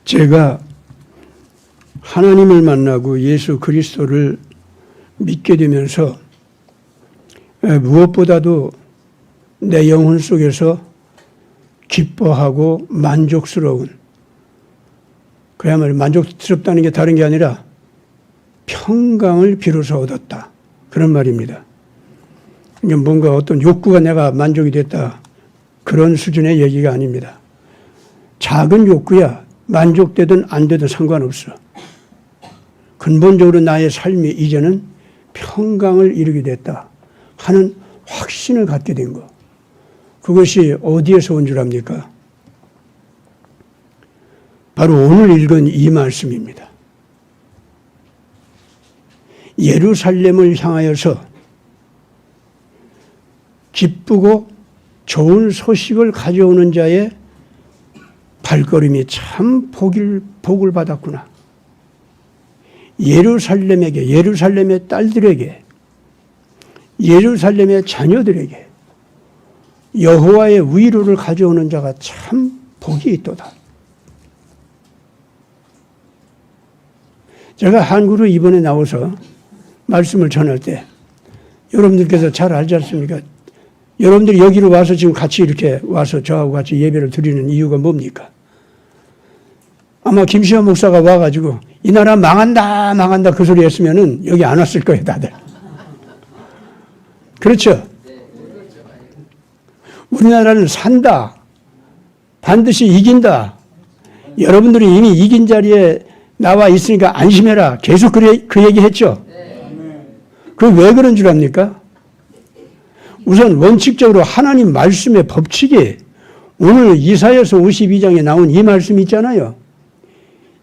제가 하나님을 만나고 예수 그리스도를 믿게 되면서 무엇보다도 내 영혼 속에서 기뻐하고 만족스러운, 그야말로 만족스럽다는 게 다른 게 아니라 평강을 비로소 얻었다, 그런 말입니다. 그러니까 뭔가 어떤 욕구가 내가 만족이 됐다, 그런 수준의 얘기가 아닙니다. 작은 욕구야 만족되든 안 되든 상관없어. 근본적으로 나의 삶이 이제는 평강을 이루게 됐다 하는 확신을 갖게 된 것. 그것이 어디에서 온 줄 압니까? 바로 오늘 읽은 이 말씀입니다. 예루살렘을 향하여서 기쁘고 좋은 소식을 가져오는 자의 발걸음이 참 복을 받았구나. 예루살렘에게, 예루살렘의 딸들에게, 예루살렘의 자녀들에게 여호와의 위로를 가져오는 자가 참 복이 있도다. 제가 한국으로 이번에 나와서 말씀을 전할 때 여러분들께서 잘 알지 않습니까? 여러분들이 여기로 와서 지금 같이 이렇게 와서 저하고 같이 예배를 드리는 이유가 뭡니까? 아마 김시환 목사가 와가지고 이 나라 망한다 망한다 그 소리 했으면은 여기 안 왔을 거예요, 다들. 그렇죠? 우리나라는 산다, 반드시 이긴다, 여러분들이 이미 이긴 자리에 나와 있으니까 안심해라, 계속 그 얘기 했죠? 그 왜 그런 줄 압니까? 우선 원칙적으로 하나님 말씀의 법칙이 오늘 이사야서 52장에 나온 이 말씀 있잖아요.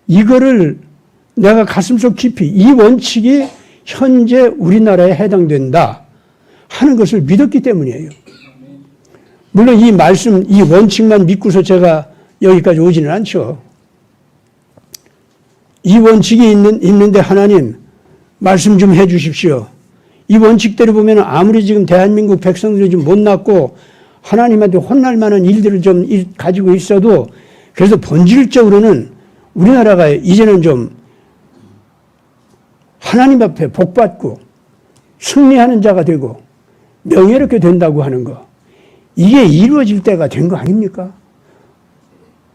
이거를 내가 가슴속 깊이 이 원칙이 현재 우리나라에 해당된다 하는 것을 믿었기 때문이에요. 물론 이 말씀, 이 원칙만 믿고서 제가 여기까지 오지는 않죠. 이 원칙이 있는데 하나님 말씀 좀 해 주십시오. 이 원칙대로 보면 아무리 지금 대한민국 백성들이 좀 못났고 하나님한테 혼날 만한 일들을 좀 가지고 있어도 그래서 본질적으로는 우리나라가 이제는 좀 하나님 앞에 복받고 승리하는 자가 되고 명예롭게 된다고 하는 거, 이게 이루어질 때가 된 거 아닙니까?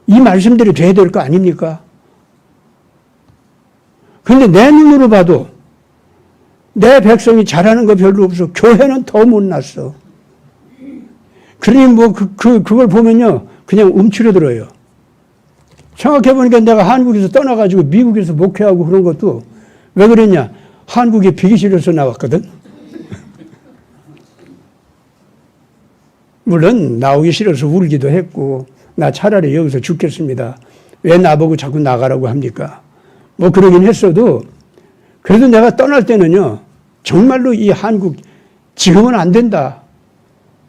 이 말씀대로 돼야 될 거 아닙니까? 그런데 내 눈으로 봐도 내 백성이 잘하는 거 별로 없어. 교회는 더 못났어. 그러니 뭐 그걸 보면요 그냥 움츠러들어요. 생각해보니까 내가 한국에서 떠나가지고 미국에서 목회하고 그런 것도 왜 그랬냐? 한국에 비기 싫어서 나왔거든. 물론 나오기 싫어서 울기도 했고 나 차라리 여기서 죽겠습니다. 왜 나보고 자꾸 나가라고 합니까? 뭐 그러긴 했어도 그래도 내가 떠날 때는요 정말로 이 한국 지금은 안 된다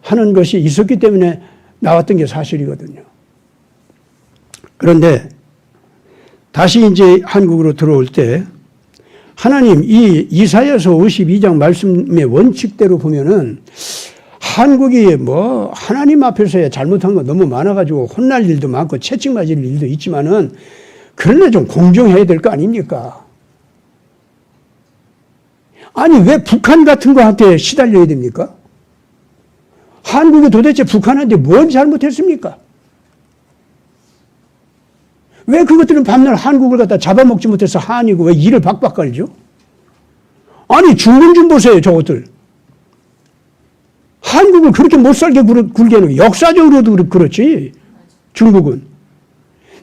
하는 것이 있었기 때문에 나왔던 게 사실이거든요. 그런데 다시 이제 한국으로 들어올 때 하나님 이 이사야서 52장 말씀의 원칙대로 보면은 한국이 뭐 하나님 앞에서의 잘못한 거 너무 많아가지고 혼날 일도 많고 채찍 맞을 일도 있지만은 그러나 좀 공정해야 될 거 아닙니까? 아니 왜 북한 같은 거한테 시달려야 됩니까? 한국이 도대체 북한한테 뭘 잘못했습니까? 왜 그것들은 밤낮 한국을 갖다 잡아먹지 못해서 한이고 왜 이를 박박 깔죠? 아니 중국 좀 보세요, 저것들. 한국을 그렇게 못살게 굴게 하는 게 역사적으로도 그렇지. 중국은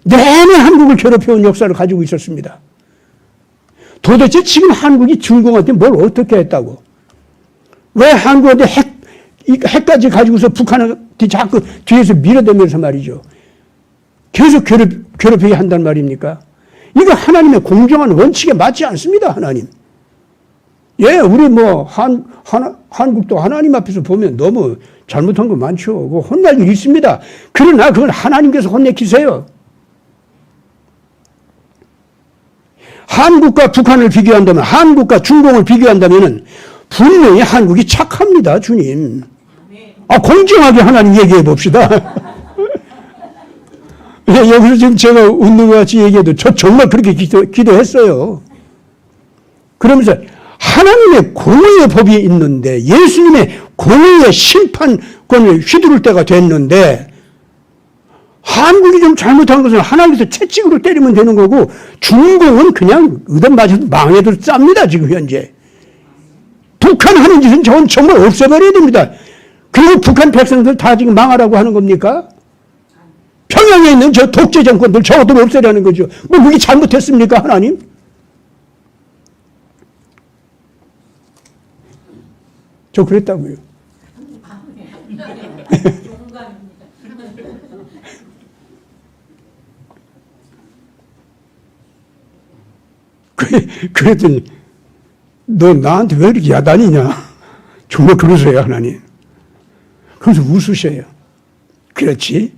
내내 한국을 괴롭혀온 역사를 가지고 있었습니다. 도대체 지금 한국이 중국한테 뭘 어떻게 했다고? 왜 한국한테 핵까지 가지고서 북한한테 자꾸 뒤에서 밀어대면서 말이죠. 계속 괴롭히게 한단 말입니까? 이거 하나님의 공정한 원칙에 맞지 않습니다, 하나님. 예, 우리 뭐 한국도 하나님 앞에서 보면 너무 잘못한 거 많죠. 그거 혼날 일 있습니다. 그러나 그걸 하나님께서 혼내키세요. 한국과 북한을 비교한다면, 한국과 중공을 비교한다면 분명히 한국이 착합니다, 주님. 공정하게 하나님 얘기해 봅시다. 여기서 지금 제가 웃는 것 같이 얘기해도 저 정말 그렇게 기도했어요. 그러면서 하나님의 공의의 법이 있는데 예수님의 공의의 심판권을 휘두를 때가 됐는데 한국이 좀 잘못한 것은 하나님께서 채찍으로 때리면 되는 거고 중국은 그냥 의단 맞아도 망해도 쌉니다. 지금 현재. 북한 하는 짓은 저건 정말 없애버려야 됩니다. 그리고 북한 백성들 다 지금 망하라고 하는 겁니까? 평양에 있는 저 독재 정권들 저것들 없애라는 거죠. 뭐 그게 잘못했습니까 하나님? 저 그랬다고요. 그랬더니 너 나한테 왜 이렇게 야단이냐? 정말 그러세요 하나님. 그래서 웃으셔요. 그렇지.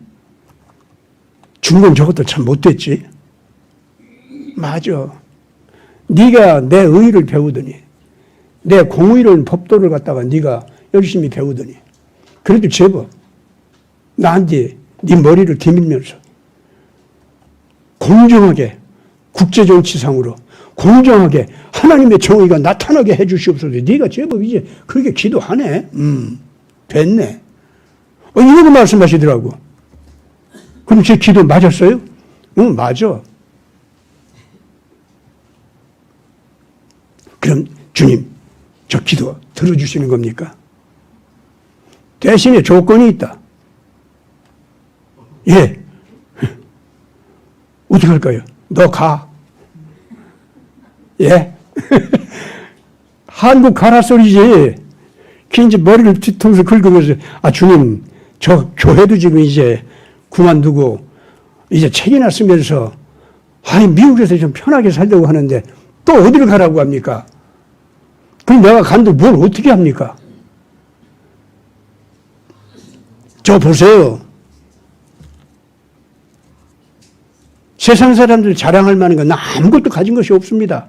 중공 저것도 참 못됐지. 맞아. 네가 내 의의를 배우더니 내 공의로운 법도를 갖다가 네가 열심히 배우더니 그래도 제법 나한테 네 머리를 디밀면서 공정하게 국제정치상으로 공정하게 하나님의 정의가 나타나게 해 주시옵소서. 네가 제법 이제 그렇게 기도하네. 됐네. 이러고 말씀하시더라고. 그럼 제 기도 맞았어요? 응, 맞아. 그럼 주님, 저 기도 들어주시는 겁니까? 대신에 조건이 있다. 예. 어떻게 할까요? 너 가. 예. 한국 가라 소리지. 그 이제 머리를 뒤통수 긁으면서, 아, 주님, 저 교회도 지금 이제 그만두고, 이제 책이나 쓰면서, 아니, 미국에서 좀 편하게 살려고 하는데, 또 어디를 가라고 합니까? 그럼 내가 간들 뭘 어떻게 합니까? 저 보세요. 세상 사람들 자랑할 만한 건 아무것도 가진 것이 없습니다.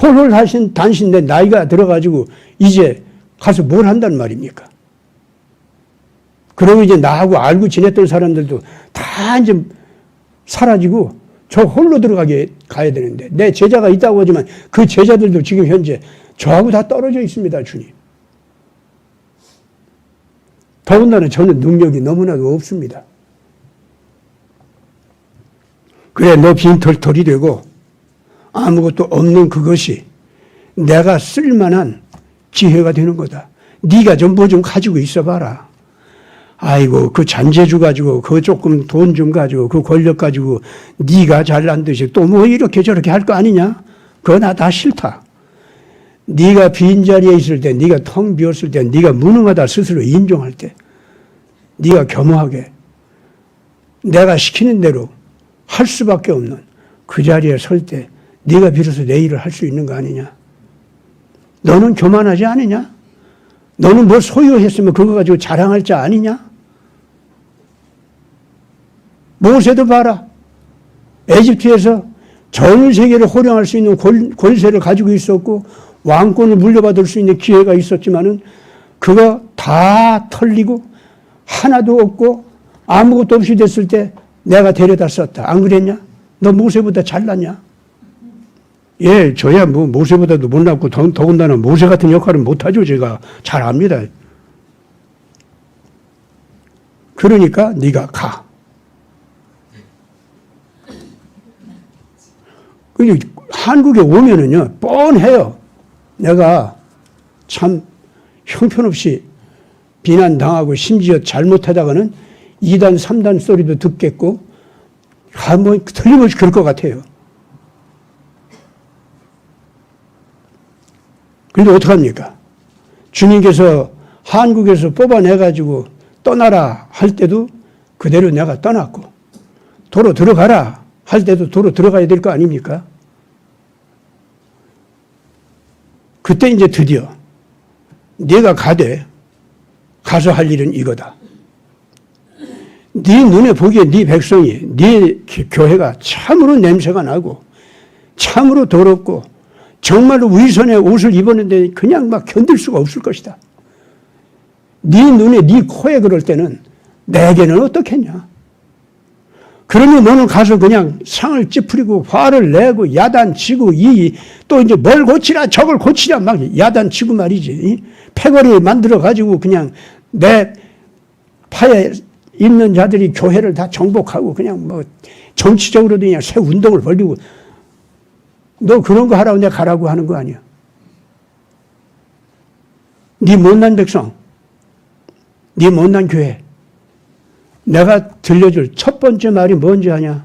홀홀 단신 내 나이가 들어가지고 이제 가서 뭘 한단 말입니까? 그러고 이제 나하고 알고 지냈던 사람들도 다 이제 사라지고 저 홀로 가야 되는데 내 제자가 있다고 하지만 그 제자들도 지금 현재 저하고 다 떨어져 있습니다, 주님. 더군다나 저는 능력이 너무나도 없습니다. 그래, 너 빈털털이 되고 아무것도 없는 그것이 내가 쓸만한 지혜가 되는 거다. 네가 좀 뭐 좀 가지고 있어봐라. 아이고, 그 잔재주 가지고 그 조금 돈 좀 가지고 그 권력 가지고 네가 잘난 듯이 또 뭐 이렇게 저렇게 할 거 아니냐? 그거 나 다 싫다. 네가 빈자리에 있을 때, 네가 텅 비었을 때, 네가 무능하다 스스로 인정할 때, 네가 겸허하게 내가 시키는 대로 할 수밖에 없는 그 자리에 설 때 네가 비로소 내 일을 할 수 있는 거 아니냐? 너는 교만하지 않느냐? 너는 뭘 소유했으면 그거 가지고 자랑할 자 아니냐? 모세도 봐라. 에집트에서 전 세계를 호령할 수 있는 권세를 가지고 있었고 왕권을 물려받을 수 있는 기회가 있었지만은 그거 다 털리고 하나도 없고 아무것도 없이 됐을 때 내가 데려다 썼다. 안 그랬냐? 너 모세보다 잘났냐? 예, 저야 뭐 모세보다도 못났고 더군다나 모세 같은 역할은 못하죠. 제가 잘 압니다. 그러니까 네가 가. 한국에 오면은요 뻔해요. 내가 참 형편없이 비난당하고 심지어 잘못하다가는 2단 3단 소리도 듣겠고 뭐 틀림없이 그럴 것 같아요. 그런데 어떡합니까? 주님께서 한국에서 뽑아내가지고 떠나라 할 때도 그대로 내가 떠났고 도로 들어가라 할 때도 도로 들어가야 될 거 아닙니까? 그때 이제 드디어 네가 가서 할 일은 이거다. 네 눈에 보기에 네 백성이 네 교회가 참으로 냄새가 나고 참으로 더럽고 정말로 위선의 옷을 입었는데 그냥 막 견딜 수가 없을 것이다. 네 눈에 네 코에 그럴 때는 내게는 어떻겠냐? 그러면 너는 가서 그냥 상을 찌푸리고 화를 내고 야단치고 또 이제 뭘 고치라 저걸 고치라 막 야단치고 말이지. 패거리 만들어가지고 그냥 내 파에 있는 자들이 교회를 다 정복하고 그냥 뭐 정치적으로도 그냥 새 운동을 벌리고 너 그런 거 하라고 내가 가라고 하는 거 아니야. 네 못난 백성, 네 못난 교회. 내가 들려줄 첫 번째 말이 뭔지 아냐?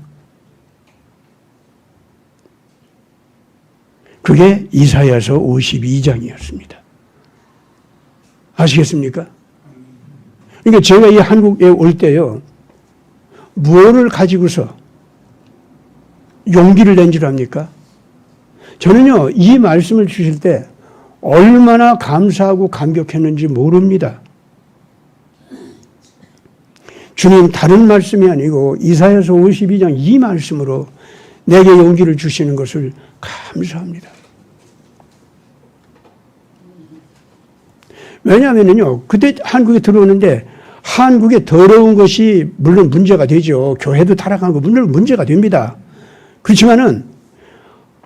그게 이사야서 52장이었습니다. 아시겠습니까? 그러니까 제가 이 한국에 올 때요, 무엇을 가지고서 용기를 낸 줄 압니까? 저는요, 이 말씀을 주실 때 얼마나 감사하고 감격했는지 모릅니다. 주님 다른 말씀이 아니고 이사야서 52장 이 말씀으로 내게 용기를 주시는 것을 감사합니다. 왜냐하면요, 그때 한국에 들어오는데 한국에 더러운 것이 물론 문제가 되죠. 교회도 타락한 거 물론 문제가 됩니다. 그렇지만은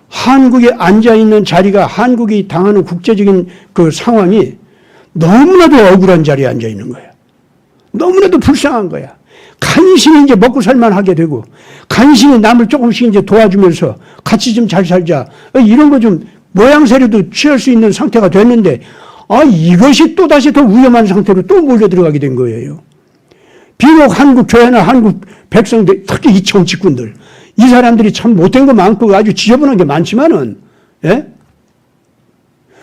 한국에 앉아있는 자리가 한국이 당하는 국제적인 그 상황이 너무나도 억울한 자리에 앉아있는 거예요. 너무나도 불쌍한 거야. 간신히 이제 먹고 살만하게 되고, 간신히 남을 조금씩 이제 도와주면서 같이 좀 잘 살자. 이런 거 좀 모양새로도 취할 수 있는 상태가 됐는데, 이것이 또다시 더 위험한 상태로 또 몰려 들어가게 된 거예요. 비록 한국 교회나 한국 백성들, 특히 이 정치꾼들, 이 사람들이 참 못된 거 많고 아주 지저분한 게 많지만은, 예?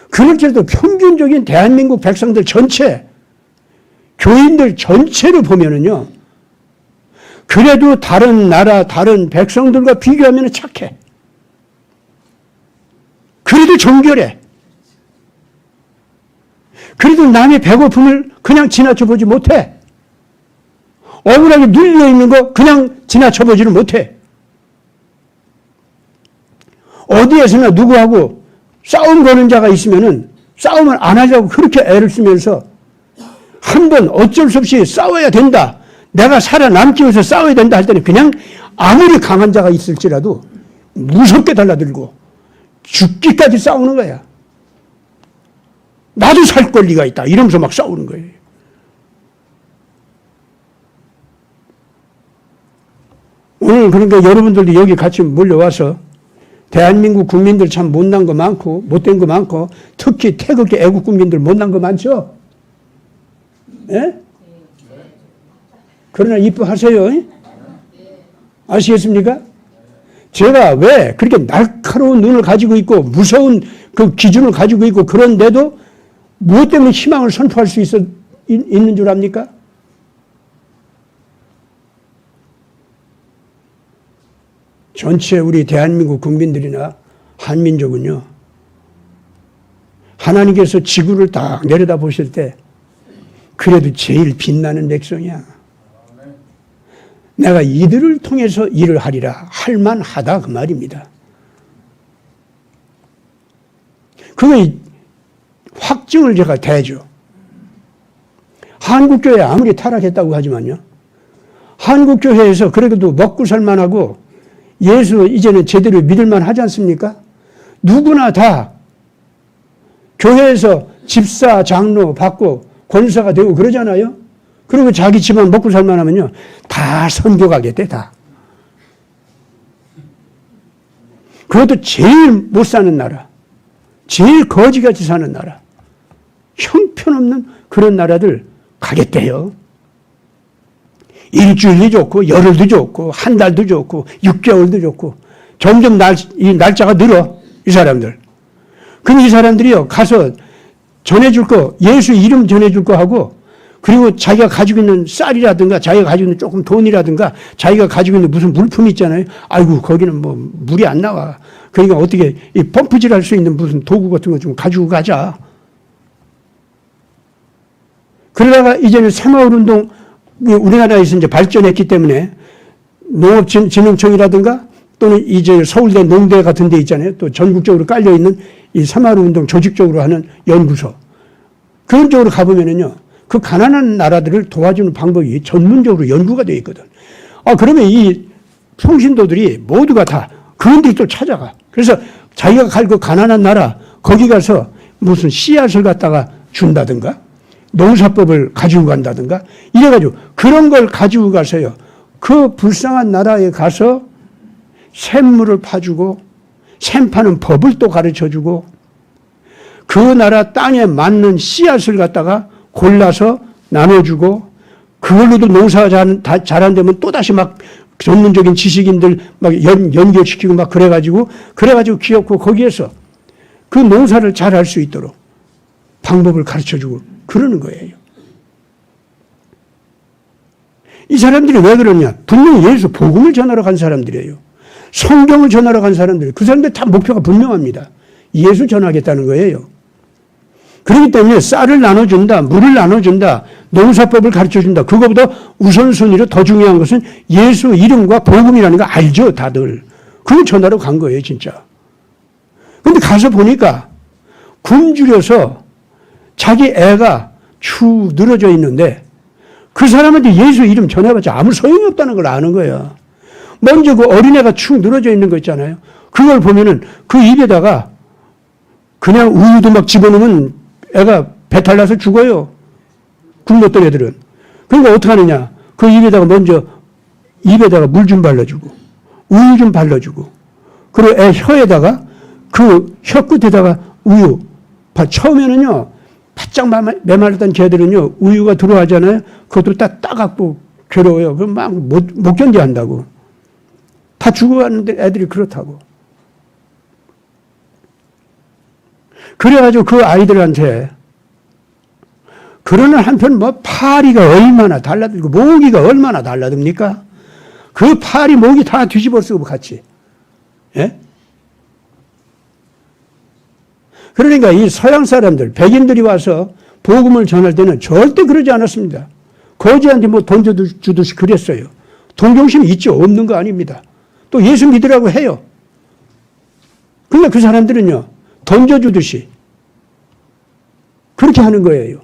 그렇게도 평균적인 대한민국 백성들 전체, 교인들 전체를 보면은요, 그래도 다른 나라, 다른 백성들과 비교하면 착해. 그래도 정결해. 그래도 남의 배고픔을 그냥 지나쳐보지 못해. 억울하게 눌려있는 거 그냥 지나쳐보지를 못해. 어디에서나 누구하고 싸움 거는 자가 있으면은 싸움을 안 하려고 그렇게 애를 쓰면서 한 번 어쩔 수 없이 싸워야 된다. 내가 살아남기 위해서 싸워야 된다 할 때는 그냥 아무리 강한 자가 있을지라도 무섭게 달라들고 죽기까지 싸우는 거야. 나도 살 권리가 있다. 이러면서 막 싸우는 거예요. 오늘 그러니까 여러분들도 여기 같이 몰려와서 대한민국 국민들 참 못난 거 많고 못된 거 많고 특히 태극기 애국 국민들 못난 거 많죠? 예? 그러나 이뻐하세요. 아시겠습니까? 제가 왜 그렇게 날카로운 눈을 가지고 있고 무서운 그 기준을 가지고 있고 그런데도 무엇 때문에 희망을 선포할 수 있는 줄 압니까? 전체 우리 대한민국 국민들이나 한민족은요, 하나님께서 지구를 딱 내려다 보실 때 그래도 제일 빛나는 백성이야. 내가 이들을 통해서 일을 하리라 할만하다 그 말입니다. 그게 확증을 제가 대죠. 한국교회 아무리 타락했다고 하지만요, 한국교회에서 그래도 먹고 살만하고 예수 이제는 제대로 믿을만 하지 않습니까? 누구나 다 교회에서 집사, 장로 받고 권사가 되고 그러잖아요. 그리고 자기 집안 먹고 살만하면요, 다 선교 가게 다. 그것도 제일 못 사는 나라, 제일 거지같이 사는 나라, 형편없는 그런 나라들 가겠대요. 일주일도 좋고 열흘도 좋고 한 달도 좋고 6개월도 좋고 점점 이 날짜가 늘어 이 사람들. 그럼 이 사람들이요 가서 전해줄 거 예수 이름 전해줄 거 하고 그리고 자기가 가지고 있는 쌀이라든가 자기가 가지고 있는 조금 돈이라든가 자기가 가지고 있는 무슨 물품이 있잖아요. 아이고 거기는 뭐 물이 안 나와. 그러니까 어떻게 이 펌프질 할 수 있는 무슨 도구 같은 거 좀 가지고 가자. 그러다가 이제는 새마을운동 우리나라에서 이제 발전했기 때문에 농업진흥청이라든가 또는 이제 서울대 농대 같은 데 있잖아요. 또 전국적으로 깔려있는 이 새마을운동 조직적으로 하는 연구소. 그런 쪽으로 가보면은요, 그 가난한 나라들을 도와주는 방법이 전문적으로 연구가 되어 있거든. 그러면 이 평신도들이 모두가 다 그런 데 또 찾아가. 그래서 자기가 갈 그 가난한 나라 거기 가서 무슨 씨앗을 갖다가 준다든가 농사법을 가지고 간다든가 이래가지고 그런 걸 가지고 가서요. 그 불쌍한 나라에 가서 샘물을 파주고 샘 파는 법을 또 가르쳐주고 그 나라 땅에 맞는 씨앗을 갖다가 골라서 나눠주고 그걸로도 농사가 잘한다면 또다시 막 전문적인 지식인들 막 연결시키고 막 그래가지고 귀엽고 거기에서 그 농사를 잘 할 수 있도록 방법을 가르쳐주고 그러는 거예요. 이 사람들이 왜 그러냐? 분명히 예수 복음을 전하러 간 사람들이에요. 성경을 전하러 간 사람들이에요. 그 사람들 다 목표가 분명합니다. 예수 전하겠다는 거예요. 그렇기 때문에 쌀을 나눠준다, 물을 나눠준다, 농사법을 가르쳐준다. 그거보다 우선순위로 더 중요한 것은 예수 이름과 복음이라는 거 알죠, 다들. 그걸 전하러 간 거예요, 진짜. 근데 가서 보니까 굶주려서 자기 애가 축 늘어져 있는데 그 사람한테 예수 이름 전해봤자 아무 소용이 없다는 걸 아는 거야. 먼저 그 어린애가 축 늘어져 있는 거 있잖아요. 그걸 보면은 그 입에다가 그냥 우유도 막 집어넣으면 애가 배탈 나서 죽어요. 굶었던 애들은. 그러니까 어떻게 하느냐. 그 입에다가 먼저 입에다가 물 좀 발라주고 우유 좀 발라주고 그리고 애 혀에다가 그 혀 끝에다가 우유. 처음에는요. 바짝 메말랐던 개들은요. 우유가 들어가잖아요. 그것도 딱 따갑고 괴로워요. 그럼 막 못 견뎌한다고. 다 죽어가는데 애들이 그렇다고. 그래가지고 그 아이들한테 그러는 한편 뭐 파리가 얼마나 달라들고 모기가 얼마나 달라듭니까? 그 파리 모기 다 뒤집어 쓰고 같이. 예? 그러니까 이 서양 사람들, 백인들이 와서 복음을 전할 때는 절대 그러지 않았습니다. 거지한테 뭐 던져주듯이 그랬어요. 동정심이 있죠. 없는 거 아닙니다. 또 예수 믿으라고 해요. 그러니까 그 사람들은요. 던져주듯이 그렇게 하는 거예요.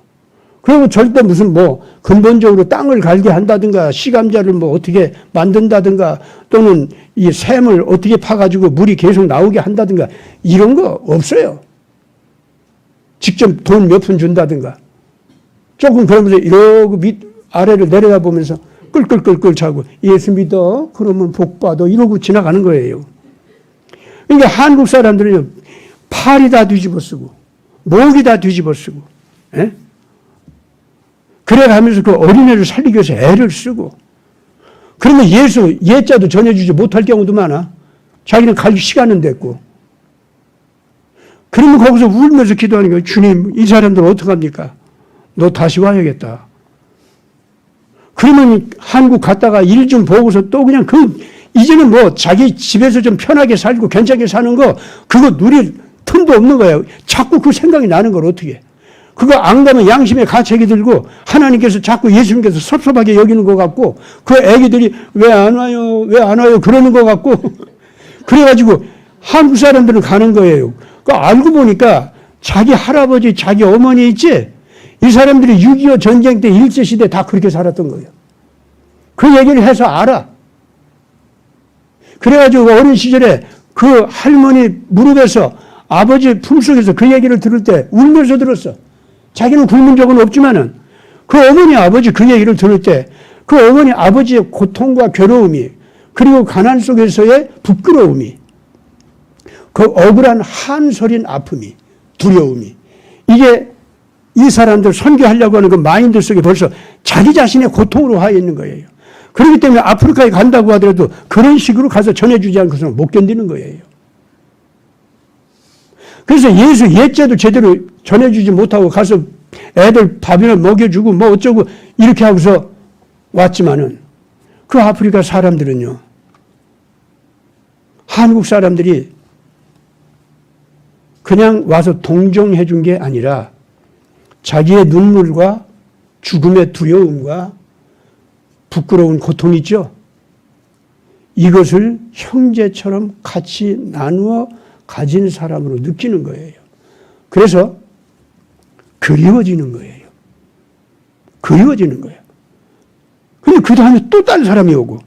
그리고 절대 무슨 뭐 근본적으로 땅을 갈게 한다든가 시감자를 뭐 어떻게 만든다든가 또는 이 샘을 어떻게 파가지고 물이 계속 나오게 한다든가 이런 거 없어요. 직접 돈 몇 푼 준다든가 조금 그러면서 이러고 아래를 내려다 보면서 끌끌끌끌 차고 예수 믿어 그러면 복 받아 이러고 지나가는 거예요. 그러니까 한국 사람들은요 팔이 다 뒤집어 쓰고 목이 다 뒤집어 쓰고 예? 그래 가면서 그 어린애를 살리기 위해서 애를 쓰고 그러면 예수 예자도 전해주지 못할 경우도 많아. 자기는 갈 시간은 됐고 그러면 거기서 울면서 기도하는 거예요. 주님 이 사람들 어떡합니까? 너 다시 와야겠다. 그러면 한국 갔다가 일 좀 보고서 또 그냥 이제는 뭐 자기 집에서 좀 편하게 살고 괜찮게 사는 거 그거 누릴 틈도 없는 거예요. 자꾸 그 생각이 나는 걸 어떻게. 그거 안 가면 양심의 가책이 들고 하나님께서 자꾸 예수님께서 섭섭하게 여기는 것 같고 그 애기들이 왜 안 와요? 왜 안 와요? 그러는 것 같고 그래가지고 한국 사람들은 가는 거예요. 그 알고 보니까 자기 할아버지, 자기 어머니 있지? 이 사람들이 6.25 전쟁 때 일제시대 다 그렇게 살았던 거예요. 그 얘기를 해서 알아. 그래가지고 어린 시절에 그 할머니 무릎에서 아버지 품속에서 그 얘기를 들을 때 울면서 들었어. 자기는 굶은 적은 없지만은 그 어머니 아버지 그 얘기를 들을 때 그 어머니 아버지의 고통과 괴로움이 그리고 가난 속에서의 부끄러움이 그 억울한 한서린 아픔이 두려움이 이게 이 사람들 선교하려고 하는 그 마인드 속에 벌써 자기 자신의 고통으로 와 있는 거예요. 그렇기 때문에 아프리카에 간다고 하더라도 그런 식으로 가서 전해주지 않고서는 못 견디는 거예요. 그래서 예수 예자도 제대로 전해주지 못하고 가서 애들 밥이나 먹여주고 뭐 어쩌고 이렇게 하고서 왔지만은 그 아프리카 사람들은요. 한국 사람들이 그냥 와서 동정해 준 게 아니라 자기의 눈물과 죽음의 두려움과 부끄러운 고통 있죠. 이것을 형제처럼 같이 나누어 가진 사람으로 느끼는 거예요. 그래서 그리워지는 거예요. 그리워지는 거예요. 근데 그 다음에 또 다른 사람이 오고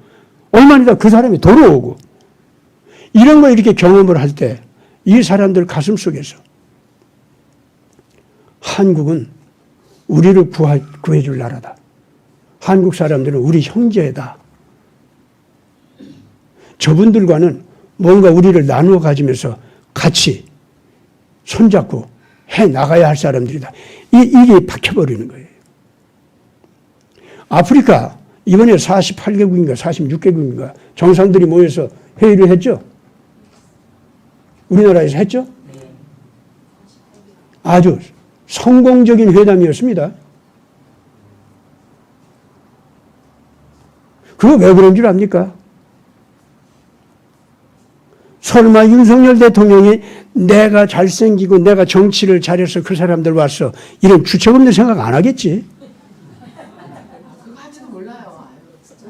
얼마 있다 그 사람이 돌아오고. 이런 거 이렇게 경험을 할 때 이 사람들 가슴 속에서 한국은 우리를 구해줄 나라다. 한국 사람들은 우리 형제다. 저분들과는 뭔가 우리를 나누어 가지면서 같이 손잡고 해 나가야 할 사람들이다. 이게 박혀버리는 거예요. 아프리카 이번에 48개국인가 46개국인가 정상들이 모여서 회의를 했죠. 우리나라에서 했죠. 아주 성공적인 회담이었습니다. 그거 왜 그런 줄 압니까? 설마 윤석열 대통령이 내가 잘생기고 내가 정치를 잘해서 그 사람들 와서 이런 주책 없는 생각 안 하겠지? 그거 할지는 몰라요. 진짜.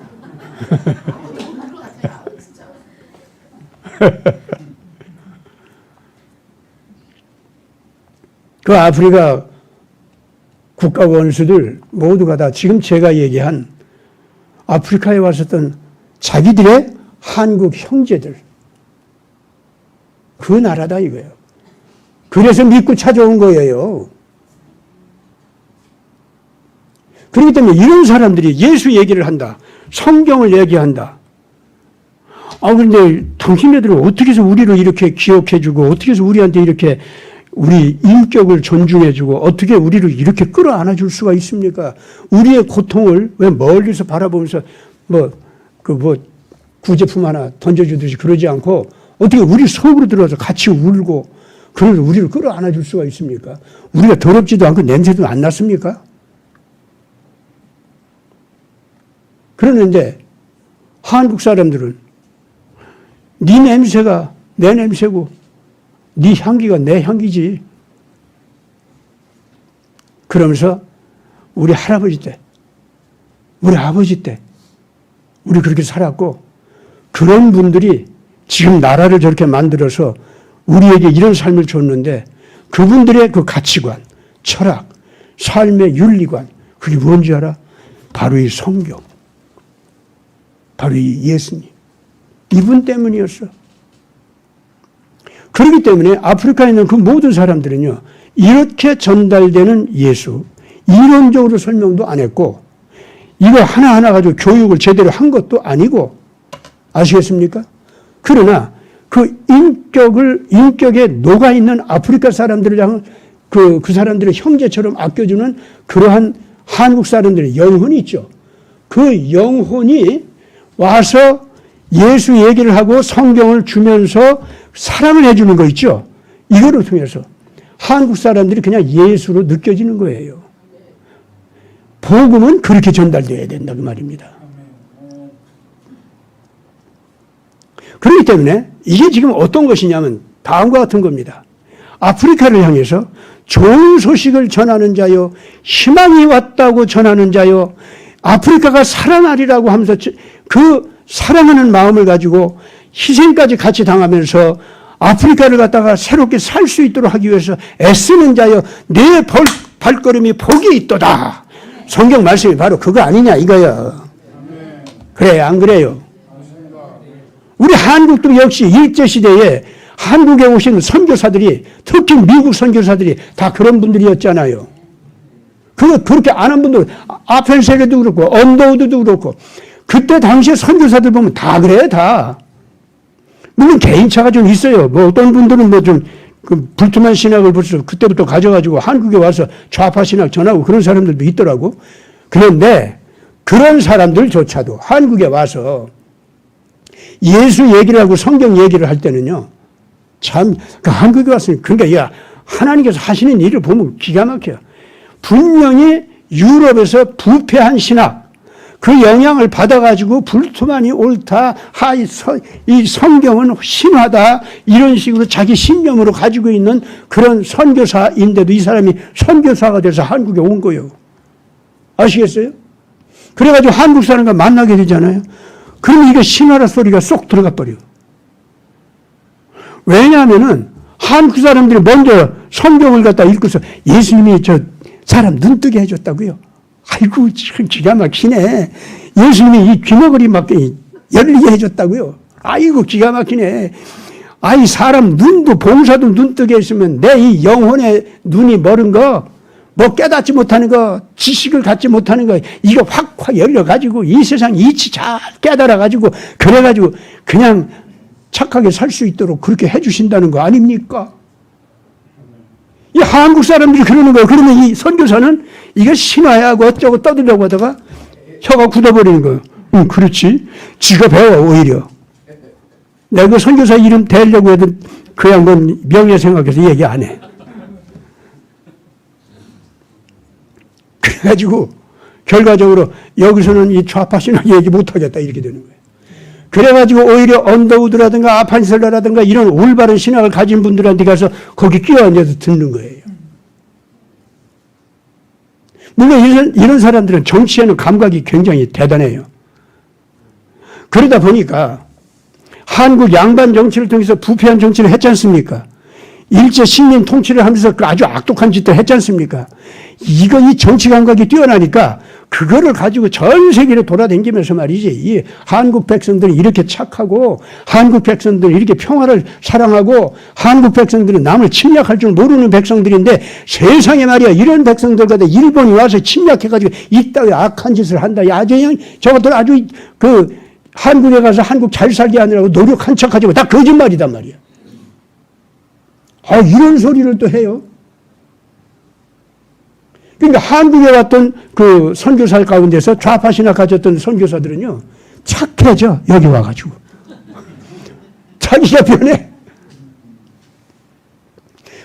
모르는 것 같아요. 진짜. 그 아프리카 국가 원수들 모두가 다 지금 제가 얘기한 아프리카에 왔었던 자기들의 한국 형제들, 그 나라다 이거예요. 그래서 믿고 찾아온 거예요. 그렇기 때문에 이런 사람들이 예수 얘기를 한다. 성경을 얘기한다. 그런데 당신네들은 어떻게 해서 우리를 이렇게 기억해주고 어떻게 해서 우리한테 이렇게 우리 인격을 존중해주고 어떻게 우리를 이렇게 끌어안아줄 수가 있습니까? 우리의 고통을 왜 멀리서 바라보면서 구제품 하나 던져주듯이 그러지 않고 어떻게 우리 속으로 들어와서 같이 울고 그래서 우리를 끌어안아줄 수가 있습니까? 우리가 더럽지도 않고 냄새도 안 났습니까? 그러는데 한국 사람들은 네 냄새가 내 냄새고 네 향기가 내 향기지. 그러면서 우리 할아버지 때, 우리 아버지 때 우리 그렇게 살았고 그런 분들이 지금 나라를 저렇게 만들어서 우리에게 이런 삶을 줬는데 그분들의 그 가치관, 철학, 삶의 윤리관 그게 뭔지 알아? 바로 이 성경, 바로 이 예수님, 이분 때문이었어. 그렇기 때문에 아프리카에 있는 그 모든 사람들은요, 이렇게 전달되는 예수, 이론적으로 설명도 안 했고, 이거 하나하나 가지고 교육을 제대로 한 것도 아니고, 아시겠습니까? 그러나 그 인격에 녹아있는 아프리카 사람들을 향한 그 사람들의 형제처럼 아껴주는 그러한 한국 사람들의 영혼이 있죠. 그 영혼이 와서 예수 얘기를 하고 성경을 주면서 사랑을 해주는 거 있죠. 이거를 통해서 한국 사람들이 그냥 예수로 느껴지는 거예요. 복음은 그렇게 전달돼야 된다 그 말입니다. 그렇기 때문에 이게 지금 어떤 것이냐면 다음과 같은 겁니다. 아프리카를 향해서 좋은 소식을 전하는 자요, 희망이 왔다고 전하는 자요, 아프리카가 살아나리라고 하면서 그 사랑하는 마음을 가지고 희생까지 같이 당하면서 아프리카를 갖다가 새롭게 살 수 있도록 하기 위해서 애쓰는 자여 내 발걸음이 복이 있도다. 성경 말씀이 바로 그거 아니냐 이거야. 그래 안 그래요? 우리 한국도 역시 일제시대에 한국에 오신 선교사들이 특히 미국 선교사들이 다 그런 분들이었잖아요. 그렇게 안 한 분들 아펜셀레도 그렇고 언더우드도 그렇고 그때 당시에 선교사들 보면 다 그래 다. 물론 개인차가 좀 있어요. 어떤 분들은 그 불투만 신학을 벌써 그때부터 가져가지고 한국에 와서 좌파 신학 전하고 그런 사람들도 있더라고. 그런데 그런 사람들조차도 한국에 와서 예수 얘기를 하고 성경 얘기를 할 때는요, 참, 한국에 왔으니, 그러니까, 하나님께서 하시는 일을 보면 기가 막혀요. 분명히 유럽에서 부패한 신학, 그 영향을 받아가지고 불투만이 옳다, 이 성경은 신화다, 이런 식으로 자기 신념으로 가지고 있는 그런 선교사인데도 이 사람이 선교사가 돼서 한국에 온 거예요. 아시겠어요? 그래가지고 한국 사람과 만나게 되잖아요. 그러면 이게 신화라 소리가 쏙 들어가 버려요. 왜냐하면은 한국 사람들이 먼저 성경을 갖다 읽고서 예수님이 저 사람 눈뜨게 해줬다고요. 아이고, 참 기가 막히네. 예수님이 이 귀머거리 막 열리게 해줬다고요. 아이고 기가 막히네. 아이 사람 눈도 봉사도 눈 뜨게 했으면 내 이 영혼의 눈이 멀은 거, 뭐 깨닫지 못하는 거, 지식을 갖지 못하는 거, 이거 확 열려가지고 이 세상 이치 잘 깨달아가지고 그래가지고 그냥 착하게 살 수 있도록 그렇게 해주신다는 거 아닙니까? 이 한국 사람들이 그러는 거예요. 그러면 이 선교사는 이거 신화야고 어쩌고 떠들려고 하다가 혀가 굳어버리는 거예요. 응, 그렇지. 지가 배워, 오히려. 내가 그 선교사 이름 대려고 해도 그 양반 명예 생각해서 얘기 안 해. 그래가지고 결과적으로 여기서는 이 좌파 신학 얘기 못하겠다 이렇게 되는 거예요. 그래가지고 오히려 언더우드라든가 아판셀러라든가 이런 올바른 신학을 가진 분들한테 가서 거기 끼어앉아서 듣는 거예요. 물론 이런 사람들은 정치에는 감각이 굉장히 대단해요. 그러다 보니까 한국 양반 정치를 통해서 부패한 정치를 했지 않습니까? 일제 식민 통치를 하면서 그 아주 악독한 짓도 했지 않습니까? 이 정치 감각이 뛰어나니까 그거를 가지고 전 세계를 돌아다니면서 말이지, 이 한국 백성들이 이렇게 착하고, 한국 백성들이 이렇게 평화를 사랑하고, 한국 백성들은 남을 침략할 줄 모르는 백성들인데, 세상에 말이야, 이런 백성들과도 일본이 와서 침략해가지고, 이따위 악한 짓을 한다. 아주 그냥 저것들 아주 한국에 가서 한국 잘 살게 하느라고 노력한 척 하지만 다 거짓말이단 말이야. 이런 소리를 또 해요. 그러니까 한국에 왔던 그 선교사 가운데서 좌파 신학 가졌던 선교사들은요, 착해져, 여기 와가지고. 자기가 변해.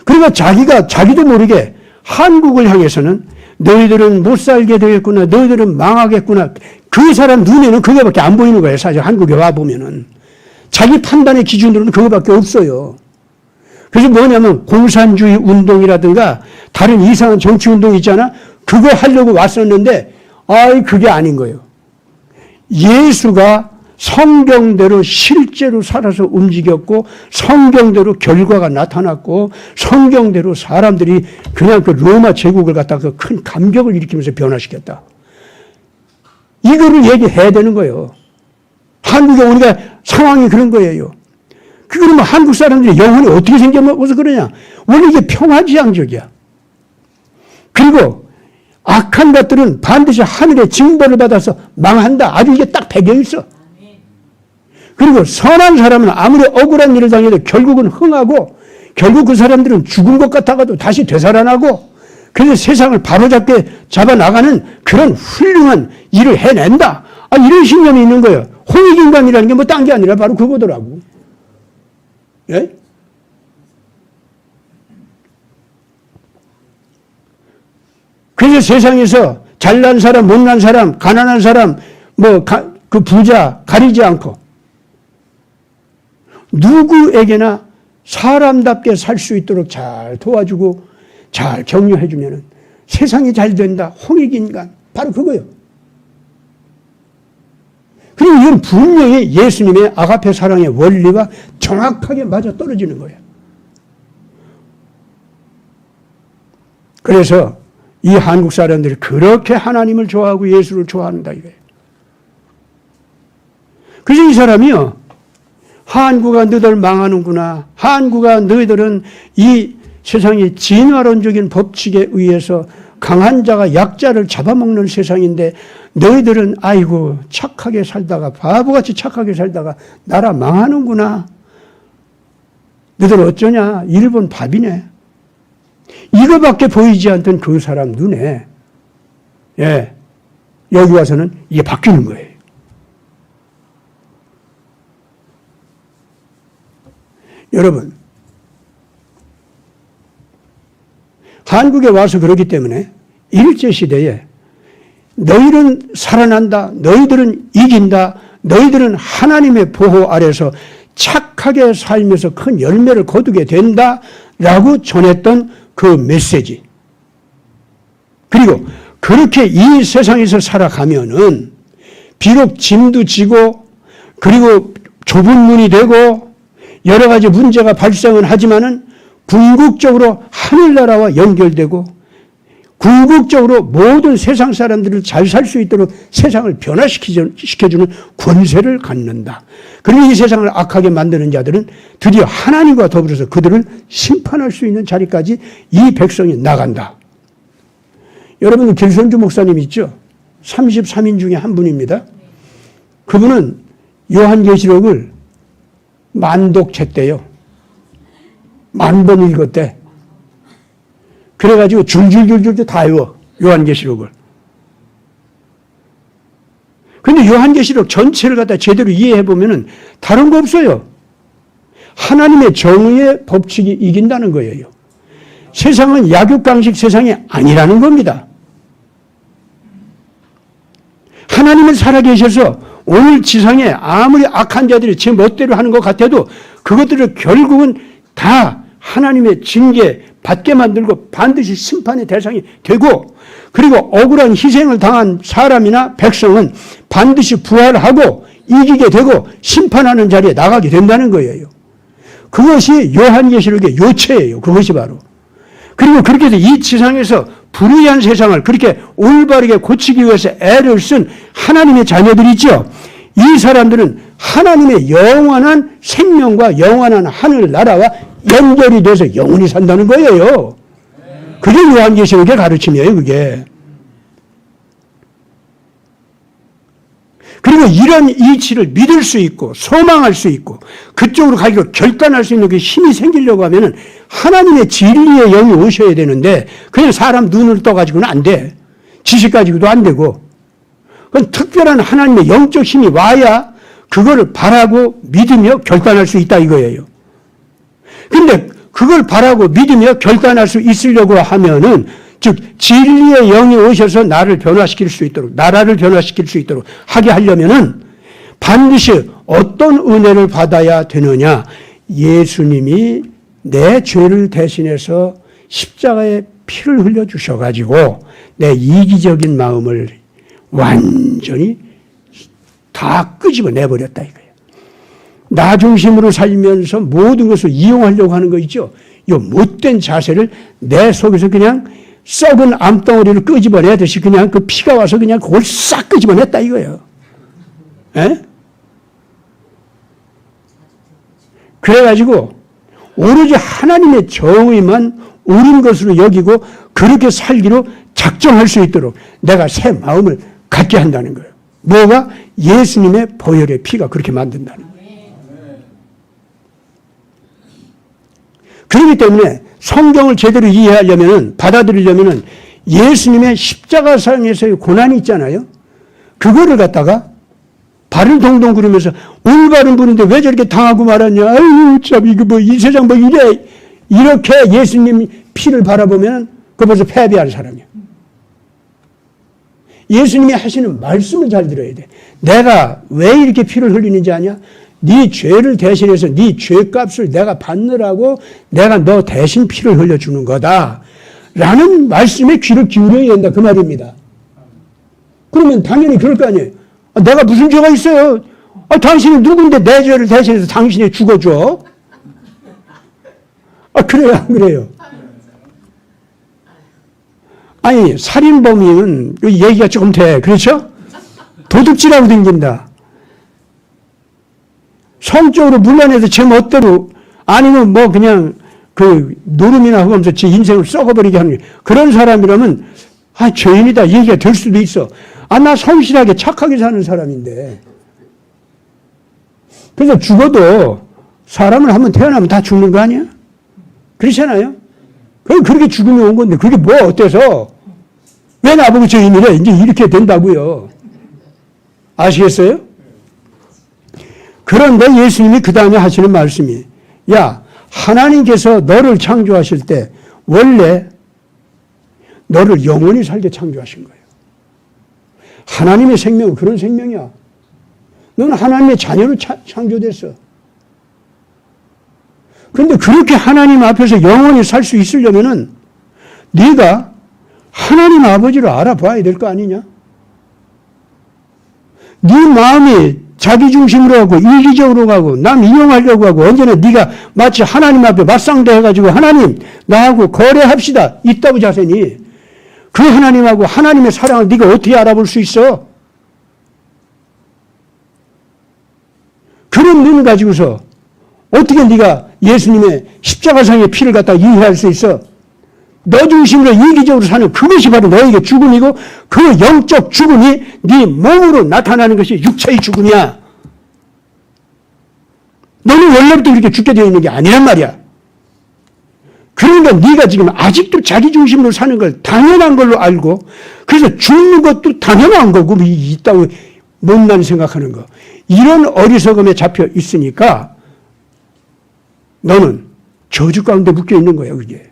그러니까 자기도 모르게 한국을 향해서는 너희들은 못 살게 되겠구나, 너희들은 망하겠구나. 그 사람 눈에는 그거밖에 안 보이는 거예요, 사실 한국에 와보면은. 자기 판단의 기준으로는 그거밖에 없어요. 그래서 뭐냐면 공산주의 운동이라든가 다른 이상한 정치 운동 있잖아. 그거 하려고 왔었는데 그게 아닌 거예요. 예수가 성경대로 실제로 살아서 움직였고 성경대로 결과가 나타났고 성경대로 사람들이 그냥 그 로마 제국을 갖다가 큰 감격을 일으키면서 변화시켰다. 이거를 얘기해야 되는 거예요. 한국에 오니까 상황이 그런 거예요. 그러면 한국 사람들이 영혼이 어떻게 생겨서 그러냐? 원래 이게 평화지향적이야. 그리고 악한 것들은 반드시 하늘의 징벌을 받아서 망한다. 아주 이게 딱 배경이 있어. 그리고 선한 사람은 아무리 억울한 일을 당해도 결국은 흥하고 결국 그 사람들은 죽은 것 같아가도 다시 되살아나고 그래서 세상을 바로잡게 잡아나가는 그런 훌륭한 일을 해낸다. 이런 신념이 있는 거예요. 홍익인간이라는 게 뭐 딴 게 아니라 바로 그거더라고. 예? 그래서 세상에서 잘난 사람, 못난 사람, 가난한 사람, 그 부자 가리지 않고 누구에게나 사람답게 살 수 있도록 잘 도와주고 잘 격려해주면 세상이 잘 된다. 홍익인간. 바로 그거예요. 그리고 이건 분명히 예수님의 아가페 사랑의 원리와 정확하게 맞아 떨어지는 거예요. 그래서 이 한국 사람들이 그렇게 하나님을 좋아하고 예수를 좋아한다 이거예요. 그래서 이 사람이요. 한국아 너희들 망하는구나. 한국아 너희들은 이 세상의 진화론적인 법칙에 의해서 강한 자가 약자를 잡아먹는 세상인데 너희들은 아이고 착하게 살다가 바보같이 착하게 살다가 나라 망하는구나. 너희들 어쩌냐. 일본 밥이네. 이거밖에 보이지 않던 그 사람 눈에 여기 와서는 이게 바뀌는 거예요. 여러분 한국에 와서 그러기 때문에 일제시대에 너희는 살아난다. 너희들은 이긴다. 너희들은 하나님의 보호 아래서 착하게 살면서 큰 열매를 거두게 된다라고 전했던 그 메시지. 그리고 그렇게 이 세상에서 살아가면은 비록 짐도 지고 그리고 좁은 문이 되고 여러 가지 문제가 발생은 하지만은 궁극적으로 하늘나라와 연결되고 궁극적으로 모든 세상 사람들을 잘 살 수 있도록 세상을 변화시켜주는 권세를 갖는다. 그리고 이 세상을 악하게 만드는 자들은 드디어 하나님과 더불어서 그들을 심판할 수 있는 자리까지 이 백성이 나간다. 여러분, 길손주 목사님 있죠? 33인 중에 한 분입니다. 그분은 요한계시록을 만독했대요. 10,000번 읽었대. 그래가지고 줄줄줄줄 다 외워, 요한계시록을. 근데 요한계시록 전체를 갖다 제대로 이해해보면은 다른 거 없어요. 하나님의 정의의 법칙이 이긴다는 거예요. 세상은 약육강식 세상이 아니라는 겁니다. 하나님은 살아계셔서 오늘 지상에 아무리 악한 자들이 제 멋대로 하는 것 같아도 그것들을 결국은 다 하나님의 징계 받게 만들고 반드시 심판의 대상이 되고, 그리고 억울한 희생을 당한 사람이나 백성은 반드시 부활하고 이기게 되고 심판하는 자리에 나가게 된다는 거예요. 그것이 요한계시록의 요체예요. 그것이 바로. 그리고 그렇게 해서 이 지상에서 불의한 세상을 그렇게 올바르게 고치기 위해서 애를 쓴 하나님의 자녀들이 있죠. 이 사람들은 하나님의 영원한 생명과 영원한 하늘나라와 연결이 돼서 영원히 산다는 거예요. 그게 요한계시록의 가르침이에요, 그게. 그리고 이런 이치를 믿을 수 있고 소망할 수 있고 그쪽으로 가기로 결단할 수 있는 그 힘이 생기려고 하면은 하나님의 진리의 영이 오셔야 되는데 그냥 사람 눈을 떠가지고는 안 돼. 지식 가지고도 안 되고. 그건 특별한 하나님의 영적 힘이 와야 그거를 바라고 믿으며 결단할 수 있다 이거예요. 근데 그걸 바라고 믿으며 결단할 수 있으려고 하면은 즉 진리의 영이 오셔서 나를 변화시킬 수 있도록, 나라를 변화시킬 수 있도록 하게 하려면은 반드시 어떤 은혜를 받아야 되느냐. 예수님이 내 죄를 대신해서 십자가에 피를 흘려주셔가지고 내 이기적인 마음을 완전히 다 끄집어내버렸다 이거예요. 나 중심으로 살면서 모든 것을 이용하려고 하는 거 있죠. 이 못된 자세를 내 속에서 그냥 썩은 암덩어리를 끄집어내듯이 그냥 그 피가 와서 그냥 그걸 싹 끄집어냈다 이거예요. 에? 그래가지고 오로지 하나님의 정의만 옳은 것으로 여기고 그렇게 살기로 작정할 수 있도록 내가 새 마음을 갖게 한다는 거예요. 뭐가? 예수님의 보혈의 피가 그렇게 만든다는 거예요. 그렇기 때문에 성경을 제대로 이해하려면, 받아들이려면 예수님의 십자가상에서의 고난이 있잖아요. 그거를 갖다가 발을 동동 구르면서 올바른 분인데 왜 저렇게 당하고 말았냐. 아유, 참, 이거 뭐, 이 세상 뭐 이래. 이렇게 예수님 피를 바라보면 그거 벌써 패배한 사람이야. 예수님이 하시는 말씀을 잘 들어야 돼. 내가 왜 이렇게 피를 흘리는지 아냐? 네 죄를 대신해서 네 죄값을 내가 받느라고 내가 너 대신 피를 흘려주는 거다. 라는 말씀에 귀를 기울여야 된다. 그 말입니다. 그러면 당연히 그럴 거 아니에요. 내가 무슨 죄가 있어요? 당신이 누군데 내 죄를 대신해서 당신이 죽어줘? 그래요, 안 그래요? 아니, 살인범이면 얘기가 조금 돼. 그렇죠? 도둑질하고 댕긴다. 성적으로 물러내서 제 멋대로, 아니면 뭐 그냥 그 노름이나 하면서 제 인생을 썩어버리게 하는 그런 사람이라면, 죄인이다. 얘기가 될 수도 있어. 나 성실하게 착하게 사는 사람인데. 그래서 죽어도 사람을 한번 태어나면 다 죽는 거 아니야? 그렇잖아요? 그렇게 죽음이 온 건데, 그게 뭐 어때서? 왜 나보고 죄인이래? 이제 이렇게 된다고요. 아시겠어요? 그런데 예수님이 그 다음에 하시는 말씀이, 야, 하나님께서 너를 창조하실 때 원래 너를 영원히 살게 창조하신 거예요. 하나님의 생명은 그런 생명이야. 너는 하나님의 자녀로 창조됐어. 그런데 그렇게 하나님 앞에서 영원히 살 수 있으려면은 네가 하나님 아버지를 알아봐야 될 거 아니냐? 네 마음이 자기 중심으로 가고 이기적으로 가고 남 이용하려고 하고 언제나 네가 마치 하나님 앞에 맞상대해가지고 하나님 나하고 거래합시다. 이따구 자세니 그 하나님하고 하나님의 사랑을 네가 어떻게 알아볼 수 있어? 그런 눈 가지고서 어떻게 네가 예수님의 십자가상의 피를 갖다 이해할 수 있어? 너 중심으로 이기적으로 사는 그것이 바로 너에게 죽음이고 그 영적 죽음이 네 몸으로 나타나는 것이 육체의 죽음이야. 너는 원래부터 그렇게 죽게 되어 있는 게 아니란 말이야. 그러니까 네가 지금 아직도 자기 중심으로 사는 걸 당연한 걸로 알고 그래서 죽는 것도 당연한 거고 있다고 못난 생각하는 거. 이런 어리석음에 잡혀 있으니까 너는 저주 가운데 묶여 있는 거야, 그게.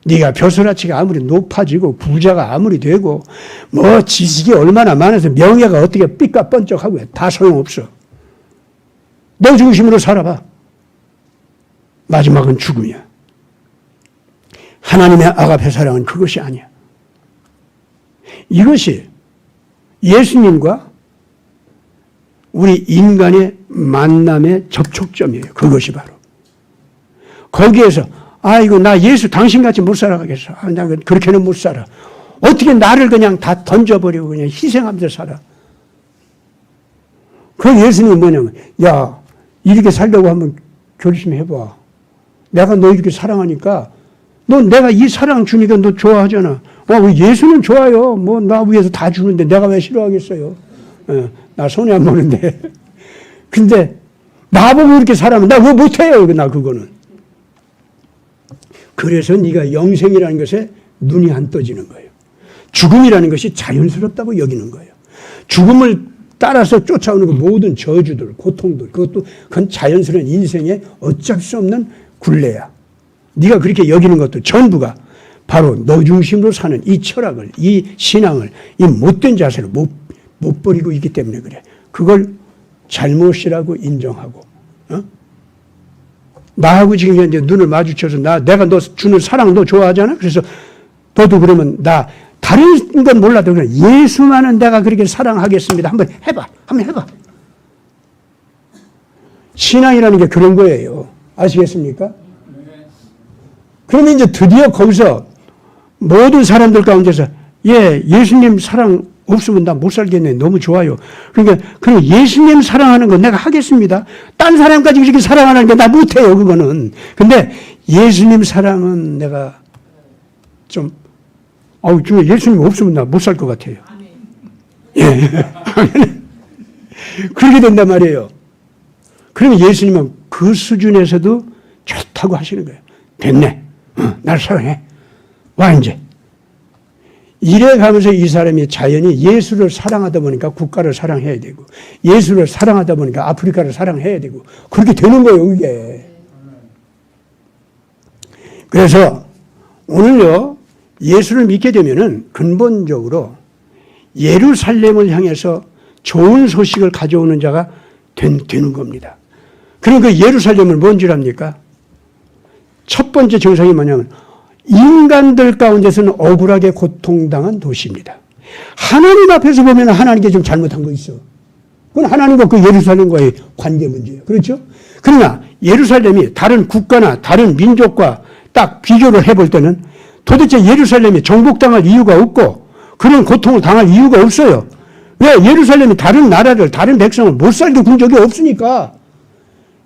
네가 벼슬아치가 아무리 높아지고 부자가 아무리 되고 뭐 지식이 얼마나 많아서 명예가 어떻게 삐까뻔쩍하고 다 소용없어. 너 중심으로 살아봐. 마지막은 죽음이야. 하나님의 아가페 사랑은 그것이 아니야. 이것이 예수님과 우리 인간의 만남의 접촉점이에요. 그것이 바로. 거기에서 아이고 나 예수 당신같이 못 살아가겠어. 나 그렇게는 못 살아. 어떻게 나를 그냥 다 던져버리고 그냥 희생하면서 살아. 그 예수님이 뭐냐면 야 이렇게 살려고 한번 결심해봐. 내가 너 이렇게 사랑하니까 너 내가 이 사랑 주니까 너 좋아하잖아. 예수는 좋아요. 뭐 나 위해서 다 주는데 내가 왜 싫어하겠어요. 나 손해 안 보는데. 근데 나보고 이렇게 사랑하면 나 그거 못해요. 나 그거는. 그래서 네가 영생이라는 것에 눈이 안 떠지는 거예요. 죽음이라는 것이 자연스럽다고 여기는 거예요. 죽음을 따라서 쫓아오는 그 모든 저주들, 고통들, 그건 자연스러운 인생의 어쩔 수 없는 굴레야. 네가 그렇게 여기는 것도 전부가 바로 너 중심으로 사는 이 철학을, 이 신앙을, 이 못된 자세를 못 버리고 있기 때문에 그래. 그걸 잘못이라고 인정하고, 나하고 지금 현재 눈을 마주쳐서 내가 너 주는 사랑 너 좋아하잖아? 그래서 너도 그러면 다른 건 몰라도 그래. 예수만은 내가 그렇게 사랑하겠습니다. 한번 해봐. 신앙이라는 게 그런 거예요. 아시겠습니까? 그러면 이제 드디어 거기서 모든 사람들 가운데서 예수님 사랑 없으면 나 못 살겠네. 너무 좋아요. 그러니까 그럼 예수님 사랑하는 거 내가 하겠습니다. 딴 사람까지 이렇게 사랑하는 게 나 못해요. 그거는. 근데 예수님 사랑은 내가 좀 예수님 없으면 나 못 살 것 같아요. 예. 그렇게 된단 말이에요. 그러면 예수님은 그 수준에서도 좋다고 하시는 거예요. 됐네. 날 사랑해. 와 이제. 이래 가면서 이 사람이 자연히 예수를 사랑하다 보니까 국가를 사랑해야 되고 예수를 사랑하다 보니까 아프리카를 사랑해야 되고 그렇게 되는 거예요. 이게. 그래서 오늘요. 예수를 믿게 되면은 근본적으로 예루살렘을 향해서 좋은 소식을 가져오는 자가 되는 겁니다. 그럼 그 예루살렘을 뭔 줄 압니까? 첫 번째 정상이 뭐냐면 인간들 가운데서는 억울하게 고통당한 도시입니다. 하나님 앞에서 보면 하나님께 좀 잘못한 거 있어. 그건 하나님과 그 예루살렘과의 관계 문제예요. 그렇죠? 그러나 예루살렘이 다른 국가나 다른 민족과 딱 비교를 해볼 때는 도대체 예루살렘이 정복당할 이유가 없고 그런 고통을 당할 이유가 없어요. 왜? 예루살렘이 다른 나라를, 다른 백성을 못 살게 군 적이 없으니까.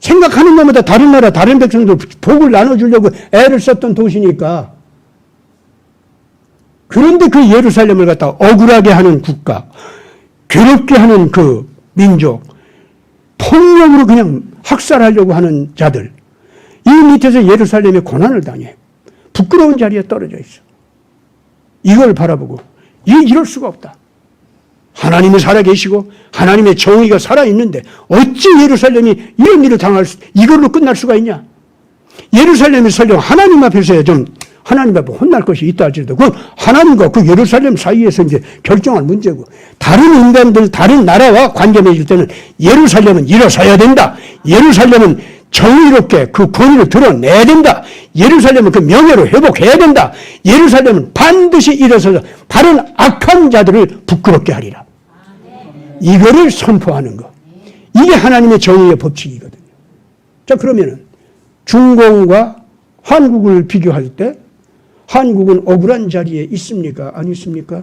생각하는 것마다 다른 나라, 다른 백성들 복을 나눠주려고 애를 썼던 도시니까. 그런데 그 예루살렘을 갖다 억울하게 하는 국가, 괴롭게 하는 그 민족, 폭력으로 그냥 학살하려고 하는 자들, 이 밑에서 예루살렘에 고난을 당해. 부끄러운 자리에 떨어져 있어. 이걸 바라보고 이럴 수가 없다. 하나님이 살아계시고 하나님의 정의가 살아있는데 어찌 예루살렘이 이런 일을 이걸로 끝날 수가 있냐. 예루살렘이 설령 하나님 앞에서 좀 하나님 앞에 혼날 것이 있다 할지라도 그건 하나님과 그 예루살렘 사이에서 이제 결정할 문제고 다른 인간들 다른 나라와 관계 맺을 때는 예루살렘은 일어서야 된다. 예루살렘은 정의롭게 그 권위를 드러내야 된다. 예루살렘은 그 명예로 회복해야 된다. 예루살렘은 반드시 일어서서 다른 악한 자들을 부끄럽게 하리라. 이거를 선포하는 거. 이게 하나님의 정의의 법칙이거든요. 자, 그러면은 중공과 한국을 비교할 때 한국은 억울한 자리에 있습니까? 안 있습니까?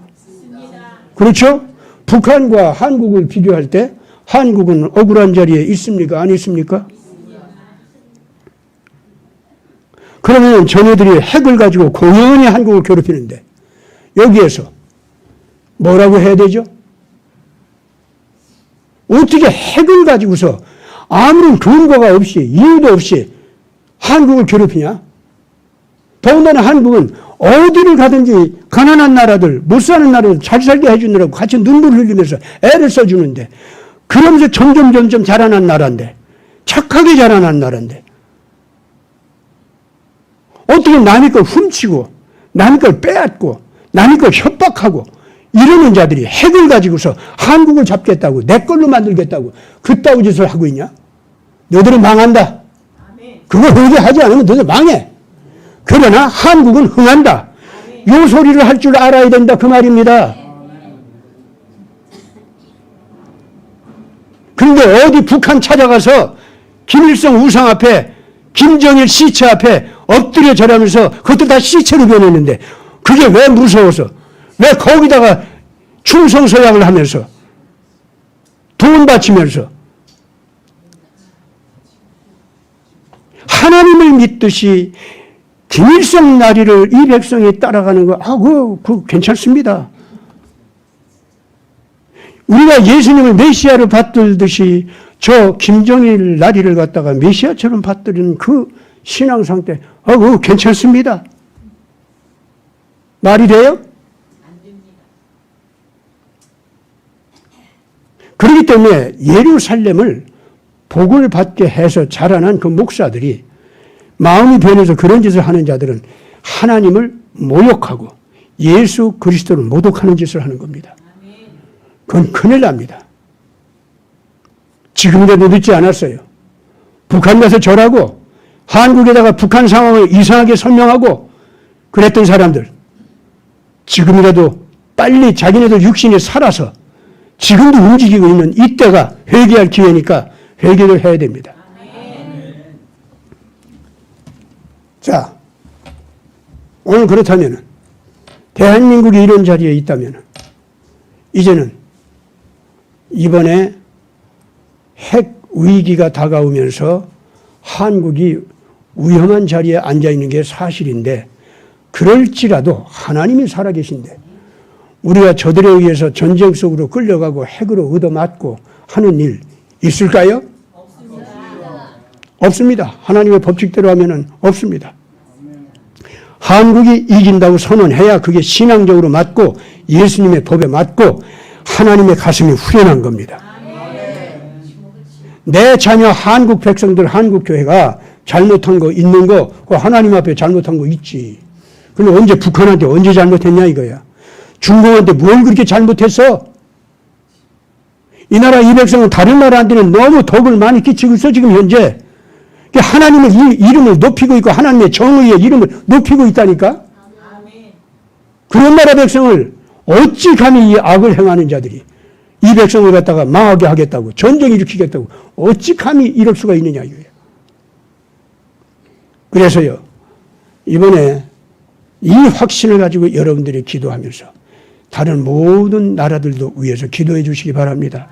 그렇죠? 북한과 한국을 비교할 때 한국은 억울한 자리에 있습니까? 안 있습니까? 그러면 저네들이 핵을 가지고 공연히 한국을 괴롭히는데 여기에서 뭐라고 해야 되죠? 어떻게 핵을 가지고서 아무런 근거가 없이 이유도 없이 한국을 괴롭히냐? 더군다나 한국은 어디를 가든지 가난한 나라들, 못 사는 나라들 잘 살게 해주느라고 같이 눈물을 흘리면서 애를 써주는데 그러면서 점점 자라난 나라인데 착하게 자라난 나라인데 어떻게 남의 걸 훔치고 남의 걸 빼앗고 남의 걸 협박하고 이러는 자들이 핵을 가지고서 한국을 잡겠다고 내 걸로 만들겠다고 그따위 짓을 하고 있냐? 너희들은 망한다. 그걸 회개하지 않으면 너희들 망해. 그러나 한국은 흥한다. 요 소리를 할 줄 알아야 된다 그 말입니다. 그런데 어디 북한 찾아가서 김일성 우상 앞에 김정일 시체 앞에 엎드려 절하면서 그것도 다 시체로 변했는데 그게 왜 무서워서 왜 거기다가 충성서약을 하면서 돈 바치면서 하나님을 믿듯이 김일성 나리를 이 백성이 따라가는 거, 그거 괜찮습니다. 우리가 예수님을 메시아로 받들듯이 저 김정일 나리를 갖다가 메시아처럼 받들이는 그 신앙 상태, 그거 괜찮습니다. 말이 돼요? 안 됩니다. 그렇기 때문에 예루살렘을 복을 받게 해서 자라난 그 목사들이 마음이 변해서 그런 짓을 하는 자들은 하나님을 모욕하고 예수 그리스도를 모독하는 짓을 하는 겁니다. 그건 큰일 납니다. 지금이라도 늦지 않았어요. 북한 가서 절하고 한국에다가 북한 상황을 이상하게 설명하고 그랬던 사람들 지금이라도 빨리 자기네들 육신이 살아서 지금도 움직이고 있는 이때가 회개할 기회니까 회개를 해야 됩니다. 자, 오늘 그렇다면 대한민국이 이런 자리에 있다면 이제는 이번에 핵 위기가 다가오면서 한국이 위험한 자리에 앉아 있는 게 사실인데 그럴지라도 하나님이 살아계신데 우리가 저들에 의해서 전쟁 속으로 끌려가고 핵으로 얻어맞고 하는 일 있을까요? 없습니다. 하나님의 법칙대로 하면은 없습니다. 한국이 이긴다고 선언해야 그게 신앙적으로 맞고 예수님의 법에 맞고 하나님의 가슴이 후련한 겁니다. 내 자녀 한국 백성들 한국 교회가 잘못한 거 있는 거 그 하나님 앞에 잘못한 거 있지. 근데 언제 북한한테 언제 잘못했냐 이거야. 중공한테 뭘 그렇게 잘못했어? 이 나라 이 백성은 다른 나라한테는 너무 덕을 많이 끼치고 있어 지금 현재. 하나님의 이름을 높이고 있고 하나님의 정의의 이름을 높이고 있다니까. 그런 나라 백성을 어찌 감히 이 악을 행하는 자들이 이 백성을 갖다가 망하게 하겠다고 전쟁 일으키겠다고 어찌 감히 이럴 수가 있느냐 이거예요. 그래서요 이번에 이 확신을 가지고 여러분들이 기도하면서 다른 모든 나라들도 위해서 기도해 주시기 바랍니다.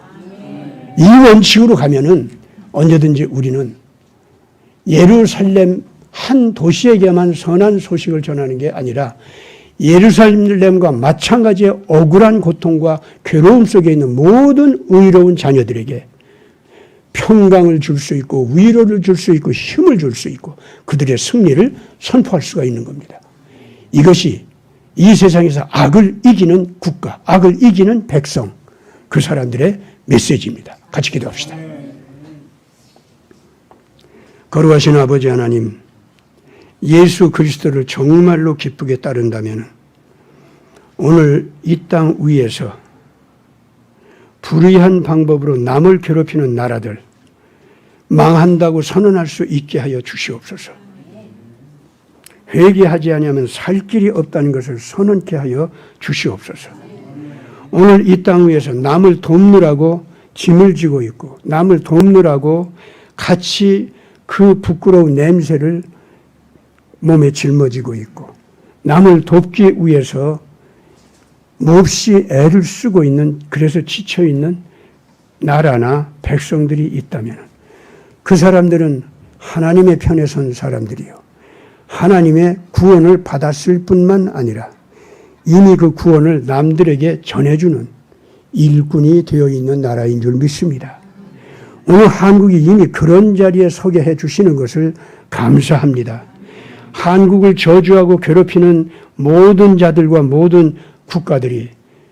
이 원칙으로 가면은 언제든지 우리는 예루살렘 한 도시에게만 선한 소식을 전하는 게 아니라 예루살렘과 마찬가지의 억울한 고통과 괴로움 속에 있는 모든 의로운 자녀들에게 평강을 줄 수 있고 위로를 줄 수 있고 힘을 줄 수 있고 그들의 승리를 선포할 수가 있는 겁니다. 이것이 이 세상에서 악을 이기는 국가, 악을 이기는 백성, 그 사람들의 메시지입니다. 같이 기도합시다. 거룩하신 아버지 하나님, 예수 그리스도를 정말로 기쁘게 따른다면 오늘 이 땅 위에서 불의한 방법으로 남을 괴롭히는 나라들 망한다고 선언할 수 있게 하여 주시옵소서. 회개하지 아니하면 살 길이 없다는 것을 선언케 하여 주시옵소서. 오늘 이 땅 위에서 남을 돕느라고 짐을 지고 있고 남을 돕느라고 같이 그 부끄러운 냄새를 몸에 짊어지고 있고 남을 돕기 위해서 몹시 애를 쓰고 있는, 그래서 지쳐있는 나라나 백성들이 있다면 그 사람들은 하나님의 편에 선 사람들이요, 하나님의 구원을 받았을 뿐만 아니라 이미 그 구원을 남들에게 전해주는 일꾼이 되어 있는 나라인 줄 믿습니다. 오늘 한국이 이미 그런 자리에 서게 해주시는 것을 감사합니다. 한국을 저주하고 괴롭히는 모든 자들과 모든 국가들이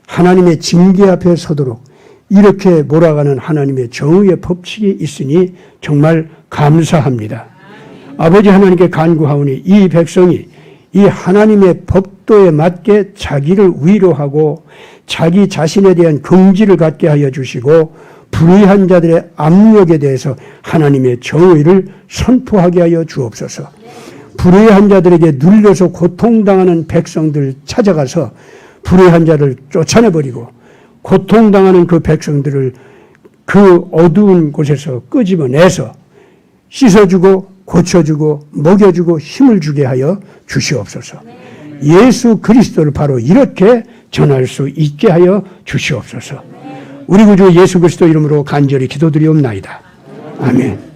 하나님의 징계 앞에 서도록 이렇게 몰아가는 하나님의 정의의 법칙이 있으니 정말 감사합니다. 아버지 하나님께 간구하오니 이 백성이 이 하나님의 법도에 맞게 자기를 위로하고 자기 자신에 대한 긍지를 갖게 하여 주시고 불의한 자들의 압력에 대해서 하나님의 정의를 선포하게 하여 주옵소서. 불의한 자들에게 눌려서 고통당하는 백성들 찾아가서 불의한 자를 쫓아내버리고 고통당하는 그 백성들을 그 어두운 곳에서 끄집어내서 씻어주고 고쳐주고 먹여주고 힘을 주게 하여 주시옵소서. 예수 그리스도를 바로 이렇게 전할 수 있게 하여 주시옵소서. 우리 구주 예수 그리스도 이름으로 간절히 기도드리옵나이다. 아멘.